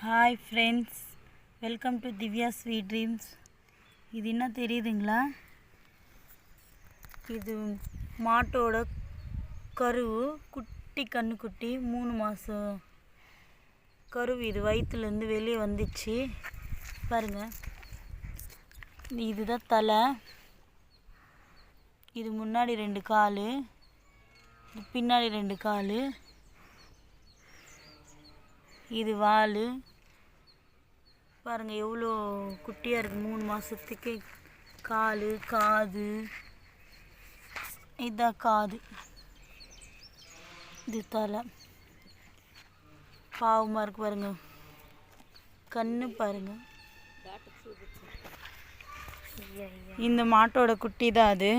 Hi friends, welcome to Divya sweet dreams. இது என்ன தெரியுதுங்களா? இது மாட்டோட கருவு, குட்டி கன்றுக்குட்டி 3 மாதம் கருவு. இது வயிற்றுலேருந்து வெளியே வந்துச்சு பாருங்கள். இதுதான் தலை, இது முன்னாடி 2 கால், இது பின்னாடி 2 கால், இது வால் பாருங்கள் எவ்வளோ குட்டியாக இருக்குது. 3 மாதத்துக்கு கால், காது, இதுதான் காது, இது தலை. பாவமாக இருக்கு பாருங்கள், கண்ணு பாருங்கள். இந்த மாட்டோட குட்டி தான் அது.